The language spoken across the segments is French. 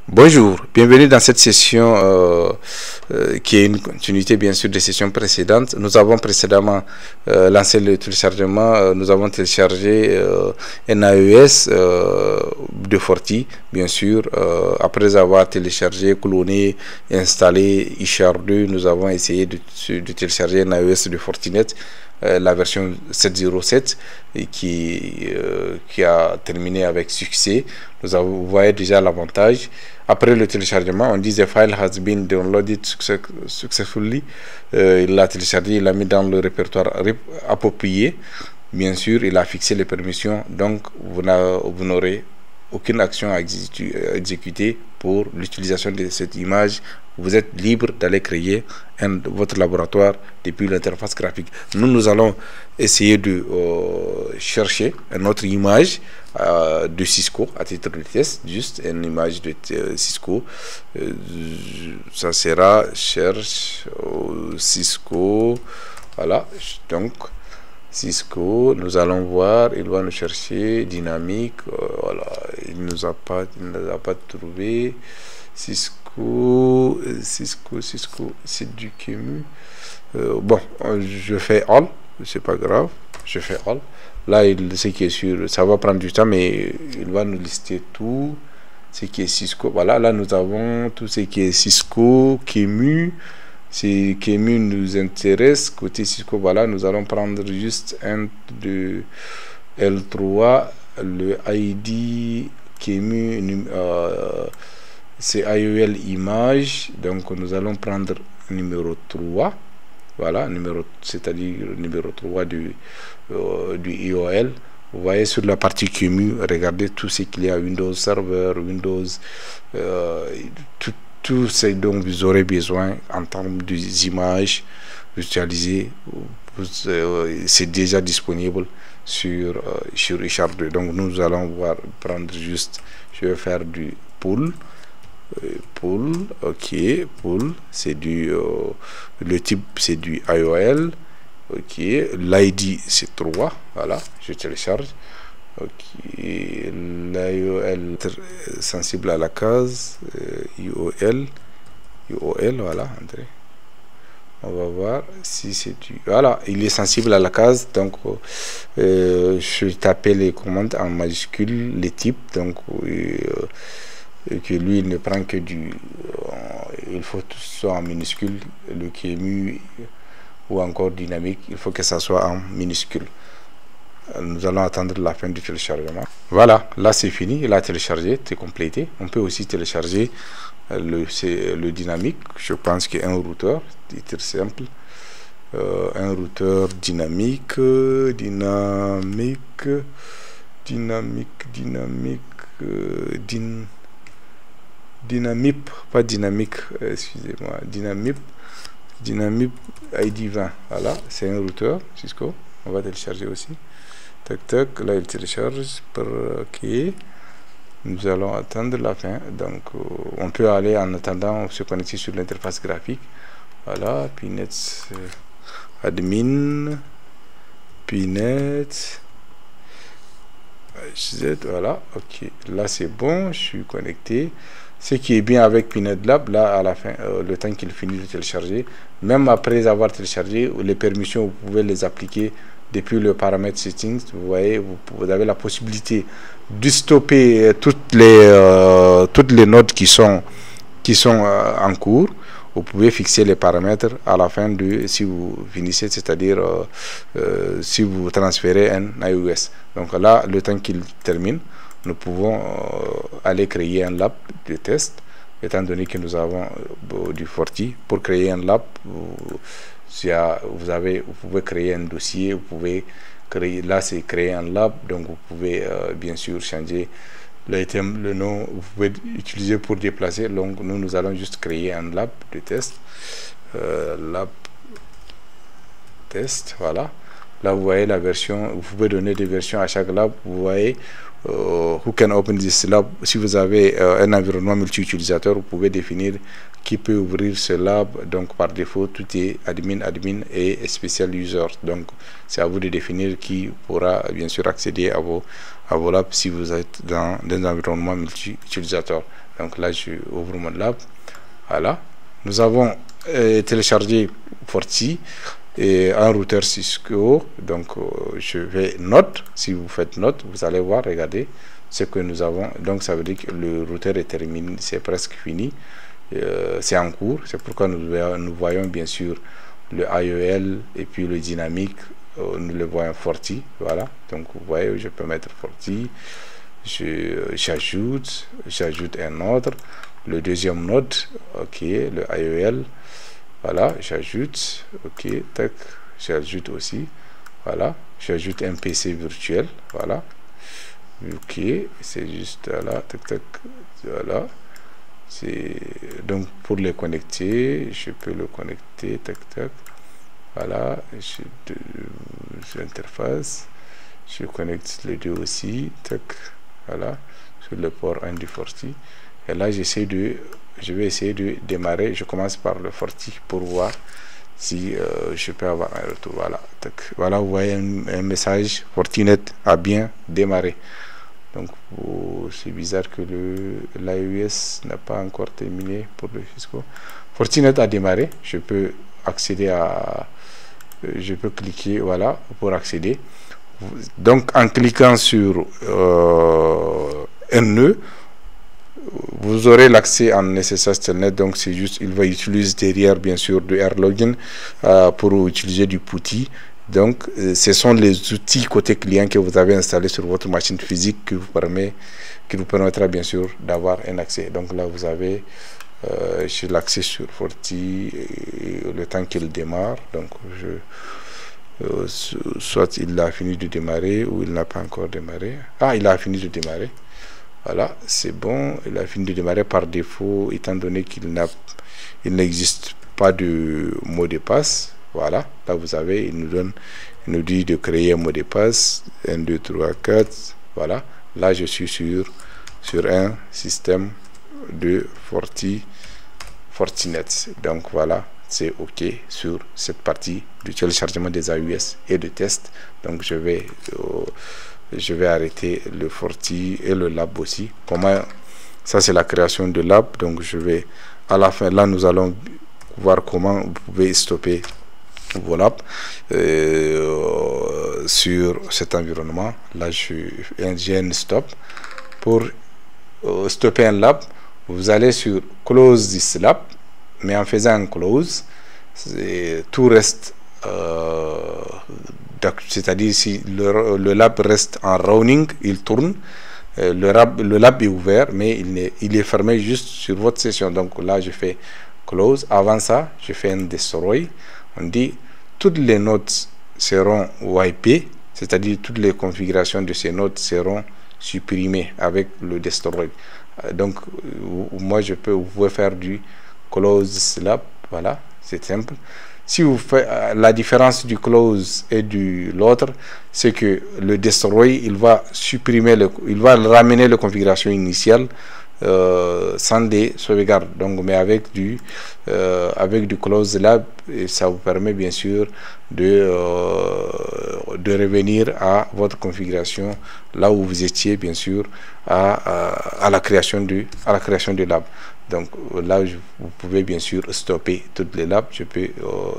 Bonjour, bienvenue dans cette session qui est une continuité bien sûr des sessions précédentes. Nous avons précédemment lancé le téléchargement, nous avons téléchargé NAES de Forti, bien sûr. Après avoir téléchargé, cloné, installé iChar2, nous avons essayé de télécharger NAES de Fortinet, la version 7.07 qui a terminé avec succès. Vous voyez déjà l'avantage. Après le téléchargement, on dit the file has been downloaded successfully. Il l'a téléchargé, il l'a mis dans le répertoire approprié. Bien sûr, il a fixé les permissions, donc vous n'aurez aucune action à exécuter pour l'utilisation de cette image. Vous êtes libre d'aller créer votre laboratoire depuis l'interface graphique. Nous allons essayer de chercher une autre image de Cisco à titre de test, juste une image de Cisco. Ça sera cherche Cisco. Voilà, donc Cisco, nous allons voir, il va nous chercher dynamique, voilà, il ne nous a pas trouvé. Cisco, c'est du QEMU. Bon, je fais all, c'est pas grave, je fais all. Là, ce qui est sûr, ça va prendre du temps, mais il va nous lister tout ce qui est Cisco. Voilà, là nous avons tout ce qui est Cisco, QEMU. Si QEMU nous intéresse, côté Cisco, voilà, nous allons prendre juste un de L3, le ID QEMU, c'est IOL image, donc nous allons prendre numéro 3, voilà, c'est-à-dire le numéro 3 du IOL. Vous voyez sur la partie QEMU, regardez tout ce qu'il y a, Windows Server, Windows, tout ce dont vous aurez besoin en termes d'images visualisées, c'est déjà disponible sur iChar2. Donc nous allons prendre juste, je vais faire du pull, ok, pull, c'est du, le type c'est du IOL, ok, l'ID c'est 3, voilà, je télécharge. Ok, l'IOL sensible à la case, IOL, voilà, André. On va voir si c'est du... Voilà, il est sensible à la case, donc je tapais les commandes en majuscule, les types, donc que lui il ne prend que du... il faut que ce soit en minuscule, le QEMU ou encore dynamique, il faut que ça soit en minuscule. Nous allons attendre la fin du téléchargement. Voilà, là c'est fini, il a téléchargé, c'est complété. On peut aussi télécharger le dynamique. Je pense qu'il y a un routeur, titre simple, un routeur dynamique, dynamip, pas dynamique, excusez-moi, dynamip ID 20. Voilà, c'est un routeur Cisco. On va télécharger aussi. Tac tac, là il télécharge par ok. Nous allons attendre la fin. Donc on peut aller en attendant se connecter sur l'interface graphique. Voilà, Pinet admin, Pinet HZ, voilà, ok. Là c'est bon, je suis connecté. Ce qui est bien avec Pinet Lab, là à la fin, le temps qu'il finit de télécharger, même après avoir téléchargé, les permissions vous pouvez les appliquer depuis le paramètre settings. Vous voyez, vous avez la possibilité de stopper toutes les nodes qui sont en cours. Vous pouvez fixer les paramètres à la fin de si vous finissez, c'est-à-dire si vous transférez un iOS. Donc là, le temps qu'il termine, nous pouvons aller créer un lab de test, étant donné que nous avons du Forti. Pour créer un lab, vous pouvez créer un dossier, vous pouvez créer, là c'est créer un lab, donc vous pouvez bien sûr changer l'item, le nom, vous pouvez utiliser pour déplacer. Donc nous allons juste créer un lab de test, lab test, voilà. Là vous voyez la version, vous pouvez donner des versions à chaque lab. Vous voyez who can open this lab. Si vous avez un environnement multi-utilisateur, vous pouvez définir qui peut ouvrir ce lab. Donc par défaut tout est admin et special user. Donc c'est à vous de définir qui pourra bien sûr accéder à vos labs si vous êtes dans des environnements multi-utilisateurs. Donc là, je ouvre mon lab. Voilà. Nous avons téléchargé Forti et un routeur Cisco. Donc je vais note. Si vous faites note, vous allez voir, regardez ce que nous avons. Donc ça veut dire que le routeur est terminé, c'est presque fini. C'est en cours. C'est pourquoi nous voyons bien sûr le IEL et puis le dynamique. Nous le voyons Forti. Voilà. Donc vous voyez, je peux mettre Forti. J'ajoute un autre, le deuxième node, ok, le IEL, voilà, j'ajoute, ok, tac, j'ajoute aussi, voilà, j'ajoute un PC virtuel, voilà, ok, c'est juste là, tac, tac, voilà, c'est donc pour les connecter, je peux le connecter, tac, tac, voilà, l'interface, je connecte les deux aussi, tac. Voilà, sur le port 1 du Forti. Et là, je vais essayer de démarrer. Je commence par le Forti pour voir si je peux avoir un retour. Voilà, voilà, vous voyez un message Fortinet a bien démarré. Donc, c'est bizarre que l'AES n'a pas encore terminé pour le Cisco. Fortinet a démarré. Je peux accéder à. Je peux cliquer, voilà, pour accéder. Donc en cliquant sur un nœud, vous aurez l'accès en SSH Telnet. Donc c'est juste, il va utiliser derrière bien sûr de AirLogin pour utiliser du PuTTY. Donc ce sont les outils côté client que vous avez installés sur votre machine physique qui vous permettra bien sûr d'avoir un accès. Donc là vous avez l'accès sur Forti le temps qu'il démarre. Donc soit il a fini de démarrer ou il n'a pas encore démarré. Ah, il a fini de démarrer. Voilà, c'est bon, il a fini de démarrer par défaut étant donné qu'il n'existe pas de mot de passe. Voilà, là vous avez, il nous dit de créer un mot de passe 1 2 3 4. Voilà, là je suis sur un système de Fortinet. Donc voilà, c'est OK sur cette partie du téléchargement des AUS et de test. Donc je vais arrêter le Forti et le lab aussi. Comment ça, c'est la création de lab. Donc je vais à la fin, là nous allons voir comment vous pouvez stopper vos labs sur cet environnement. Là j'ai un stop. Pour stopper un lab, vous allez sur close this lab, mais en faisant un close, tout reste, c'est-à-dire si le lab reste en running, il tourne, le lab est ouvert, mais il est fermé juste sur votre session. Donc là, je fais close. Avant ça, je fais un destroy. On dit toutes les nodes seront wipées, c'est-à-dire toutes les configurations de ces nodes seront supprimées avec le destroy. Donc moi vous pouvez faire du close lab. Voilà, c'est simple. Si vous faites la différence du close et de l'autre, c'est que le destroy, il va ramener la configuration initiale sans des sauvegardes. Donc mais avec du close lab, et ça vous permet bien sûr de revenir à votre configuration là où vous étiez bien sûr à la création du lab. Donc là vous pouvez bien sûr stopper toutes les labs. Je peux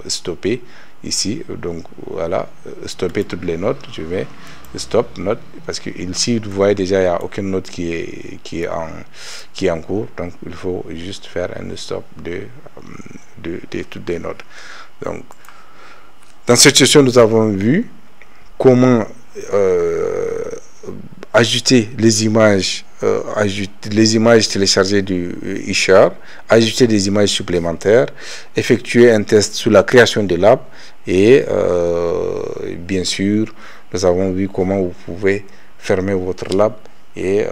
stopper ici. Donc voilà, stopper toutes les notes. Je vais stop note parce que ici vous voyez déjà il n'y a aucune note qui est en cours. Donc il faut juste faire un stop de toutes les notes. Donc dans cette session nous avons vu comment ajouter les images téléchargées du eShare, ajouter des images supplémentaires, effectuer un test sur la création de lab et bien sûr nous avons vu comment vous pouvez fermer votre lab et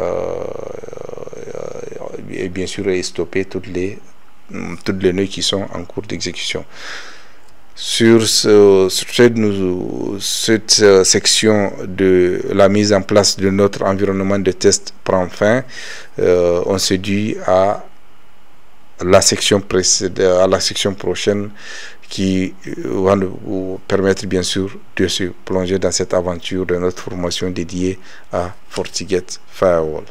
bien sûr stopper toutes les nœuds qui sont en cours d'exécution. Sur cette section de la mise en place de notre environnement de test prend fin. On se dit à la section prochaine qui va nous permettre bien sûr de se plonger dans cette aventure de notre formation dédiée à FortiGate Firewall.